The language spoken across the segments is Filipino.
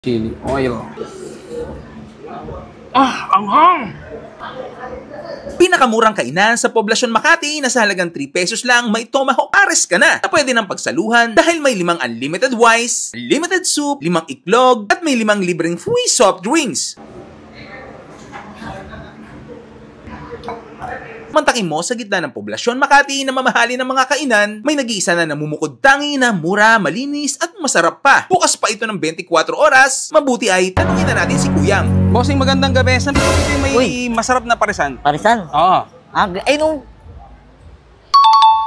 Chili oil. Anghang! Pinakamurang kainan sa poblasyon Makati na sa halagang 3 pesos lang may tomahawk pares ka na pwede ng pagsaluhan dahil may 5 unlimited rice, unlimited soup, 5 iklog at may 5 libreng free soft drinks. Mantakin mo sa gitna ng poblasyon Makati na mamahali ng mga kainan, may nag-iisa na namumukod tangi na mura, malinis at masarap pa. Bukas pa ito ng 24 oras, mabuti ay tanungin na natin si Kuyang. Bossing, magandang gabi. Saan po ito yung may masarap na parisan? Parisan? Oo. Nung...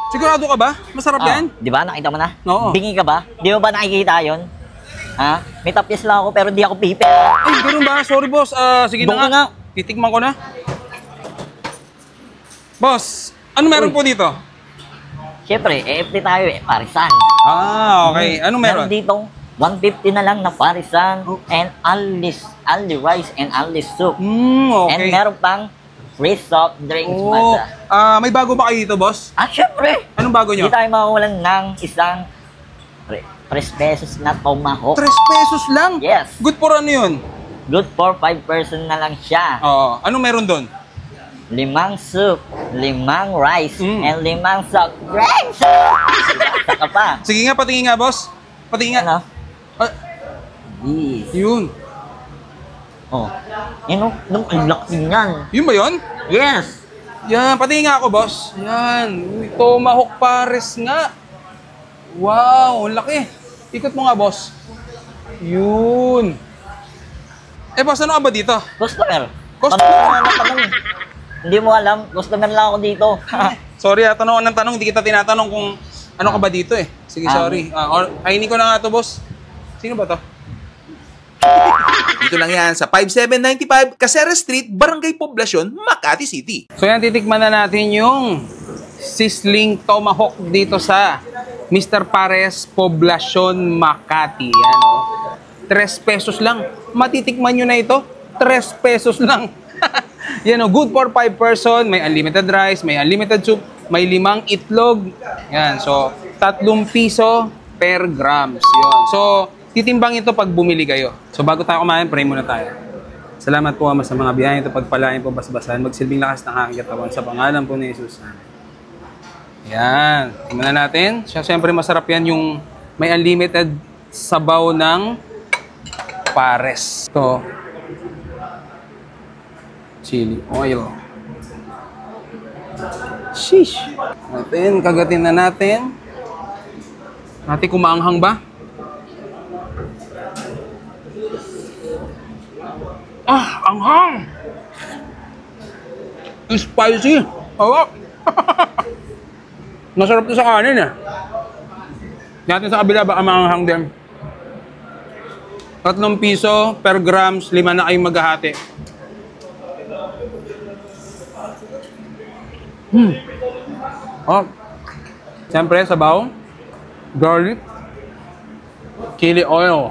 Sigurado ka ba? Masarap yan? Di ba? Nakita mo na? Oo. Bingi ka ba? Di mo ba nakikita yun? Ha? May tapis lang ako pero di ako pipi. Ay, ganun ba? Sorry, boss. Sige Doon na ka nga. nga. Titikman ko na. Boss, ano meron po dito? Siyempre, EFT tayo parisan. Okay. Ano meron? Ditong 150 na lang na parisan and only rice and only soup. Okay. And meron pang free soft drinks. May bago ba kayo dito, boss? Siyempre. Anong bago nyo? Hindi tayo makawalan ng isang 3 pesos na tomahawk. 3 pesos lang? Yes. Good for ano yun? Good for 5 person na lang siya. Oo. Anong meron doon? 5 soup, 5 rice, and 5 soft drinks. Saka pa. Sige nga, patingin nga, boss. Patingin nga. Ano? Yes. Yun. Nung ang laki niyan. Yun ba yun? Yes. Yan, patingin nga ako, boss. Yan. Uy, tomahawk pares nga. Wow, ang laki. Ikot mo nga, boss. Yun. Boss, ano ka ba dito? Customer. Customer? Hindi mo alam, customer lang ako dito. Sorry, tanong ng tanong. Hindi kita tinatanong kung ano ka ba dito eh. Sige, sorry. Kainin ko na nga to, boss. Sino ba to? Dito lang yan sa 5795 Caceres Street, Barangay Poblacion, Makati City. So yan, titikman na natin yung sizzling tomahawk dito sa Mr. Pares Poblacion, Makati. Yan, 3 pesos lang. Matitikman nyo na ito. 3 pesos lang. Yan, good for 5 person. May unlimited rice, may unlimited soup, may 5 itlog. Yan, so 3 piso per grams. Yun. So, titimbang ito pag bumili kayo. So, bago tayo kumain, pray muna tayo. Salamat po, Ama, sa mga biyaya ito, pagpalain po, basbasan, magsilbing lakas ng aking katawan sa pangalan po ni Jesus. Yan. Tingnan na natin. Siyempre, masarap yan yung may unlimited sabaw ng pares. Ito. Chili oil. Sheesh. Natin, kagatin na natin. Natin kumaanghang ba? Anghang! Spicy! Hawak! Masarap to sa kanin eh. Natin sa kabila baka maanghang din. 3 piso per grams, 5 na kayong maghahati. Siyempre, sabaw, garlic, chili oil.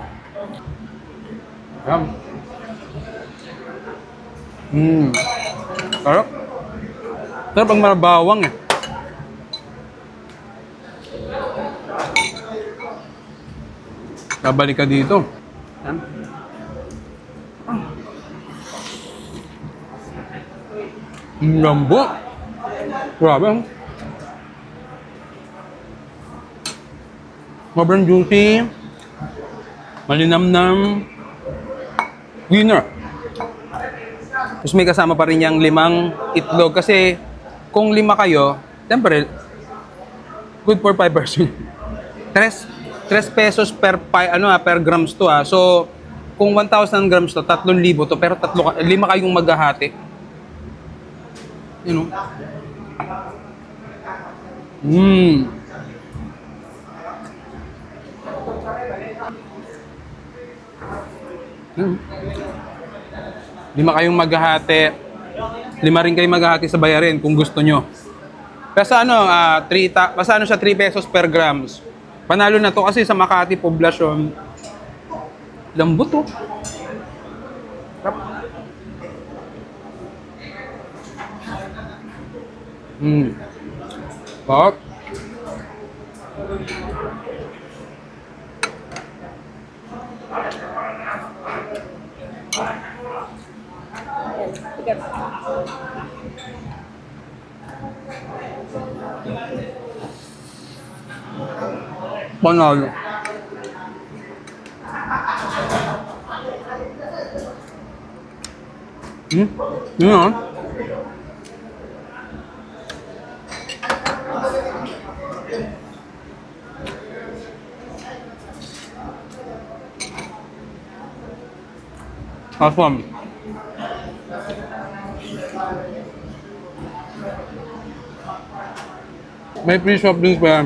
Yan. Sarap. Sarap ang marabawang eh. Babalik ka dito. Yan. Lambo. Grabe. Sobrang juicy. Malinamnam. Winner. Tapos may kasama pa rin yung 5 itlog. Kasi kung 5 kayo, siyempre, good for 5 person. 3 pesos per grams to . So, kung 1,000 grams to, 3,000 to. Pero 5 kayong maghahati. You know? Lima kayong maghahati. 5 rin kayong maghahati sa bayarin kung gusto nyo. Basta basta siya 3 pesos per grams. Panalo na to kasi sa Makati Poblacion. Lambot to. Pork. Panalo. Yun ah. Awesome. May free soft drinks pa yan.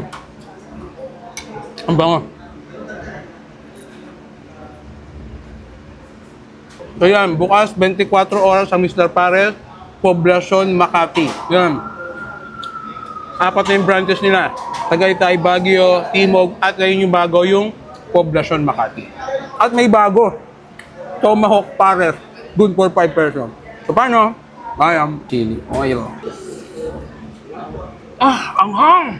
Ang bango. So yan, bukas 24 oras sa Mr. Pares, Poblacion, Makati. Yan. 4 na yung branches nila. Tagaytay, Baguio, Timog, at ngayon yung bago, yung Poblacion, Makati. At may bago. Tomahawk Pares, good for 5 person. So paano? Ayan, chili oil. Anghang!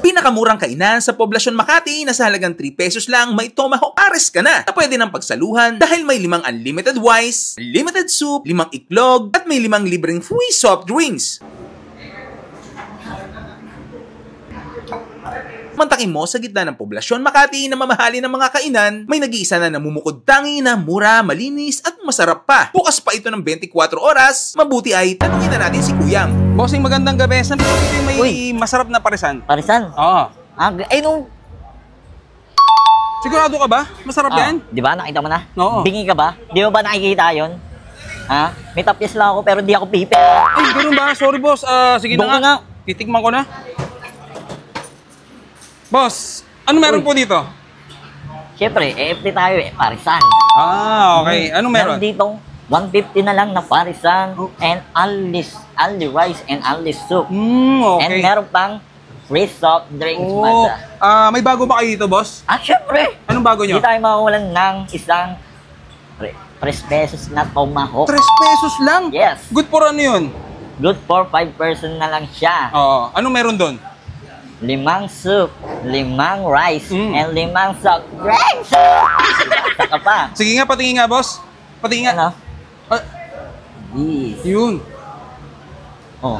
Pinakamurang kainan sa Poblacion Makati na sa halagang 3 pesos lang may Tomahawk Pares ka na pwede ng pagsaluhan dahil may 5 unlimited rice, unlimited soup, 5 iklog at may 5 libreng free soft drinks. Mantakin mo sa gitna ng Poblacion Makati na mamahali ng mga kainan, may nag-iisa na namumukod tangi na mura, malinis at masarap pa. Bukas pa ito ng 24 oras, mabuti ay tanungin na natin si Kuyang. Bossing, magandang gabi. Saan dito may Uy. masarap na parisan? Parisan? Oo. Nung... Sigurado ka ba? Masarap yan? Di ba? Nakita mo na? Oo. Bingi ka ba? Di mo ba nakikita yun? Ha? May tapis lang ako pero di ako pipi. Ay, ganun ba? Sorry, boss. Sige Doon na ka nga. nga. Titikman ko na. Boss, ano meron po dito? Siyempre, EFT tayo eh. Parisan. Okay. Anong meron? Ditong 150 na lang na parisan Oh. and only rice and only soup. Okay. And meron pang free soft drinks, Oh, mada. may bago ba kayo dito, boss? Siyempre. Anong bago nyo? Hindi tayo makawalan ng isang 3 pesos na Tomahawk. 3 pesos lang? Yes. Good for ano yun? Good for 5 person na lang siya. Oo. Anong meron doon? 5 soup, 5 rice, and 5 soft drinks. Saka pa. Sige nga, patingin nga, boss. Patingin nga. Ano? Ah, Yes. yun. Oh.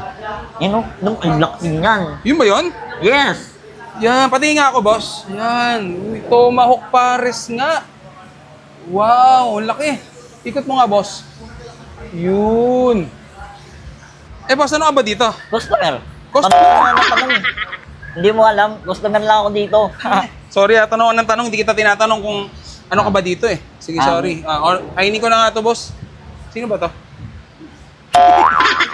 Nung ang laki niyan. Yun ba yun? Yes. Yan, patingin nga ako, boss. Yan. Uy, Tomahawk Pares nga. Wow, ang laki. Ikot mo nga, boss. Yun. Boss, ano ka ba dito? Customer. Customer? Tanong ka ng tanong. Hindi mo alam, customer lang ako dito. Sorry, tanong ng tanong. Hindi kita tinatanong kung ano ka ba dito eh. Sige, sorry. Kainin ko na nga to, boss. Sino ba to?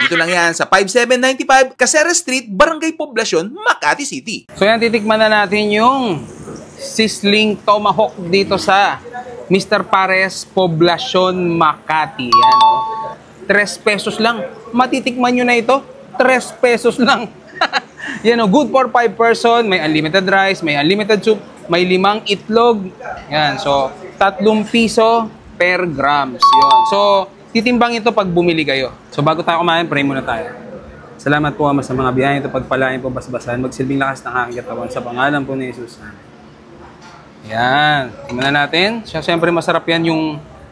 Dito lang yan sa 5795 Caceres Street, Barangay Poblacion, Makati City. So yan, titikman na natin yung sizzling tomahawk dito sa Mr. Pares, Poblacion, Makati. Yan, 3 pesos lang. Matitikman nyo na ito. 3 pesos lang. Yan, good for 5 person. May unlimited rice, may unlimited soup, may 5 itlog. Yan, so 3 piso per grams. Yun. So, titimbang ito pag bumili kayo. So, bago tayo kumain, pray muna tayo. Salamat po, Ama, sa mga biyaya ito, pagpalain po, basbasan, magsilbing lakas ng aking katawan sa pangalan po ni Jesus. Yan. Tingnan na natin. Siyempre, masarap yan yung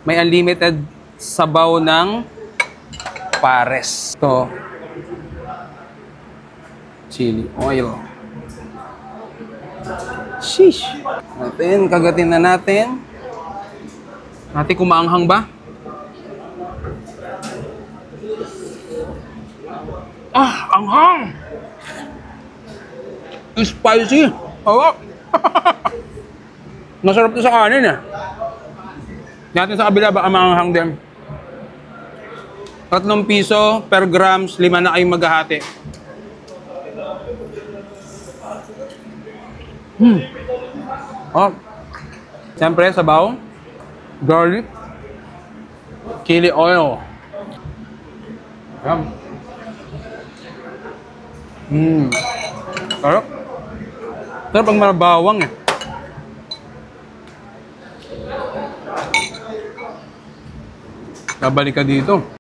may unlimited sabaw ng Pares. Ito. Chili oil. Sheesh. Natin, kagatin na natin. Natin kumaanghang ba? Anghang! Spicy! Hawak! Masarap to sa kanin eh. Natin sa kabila baka maanghang din. 3 piso per grams, 5 na kayong maghahati. Siyempre, sabaw, garlic, chili oil. Yan. Sarap. Sarap ang marabawang eh. Babalik ka dito.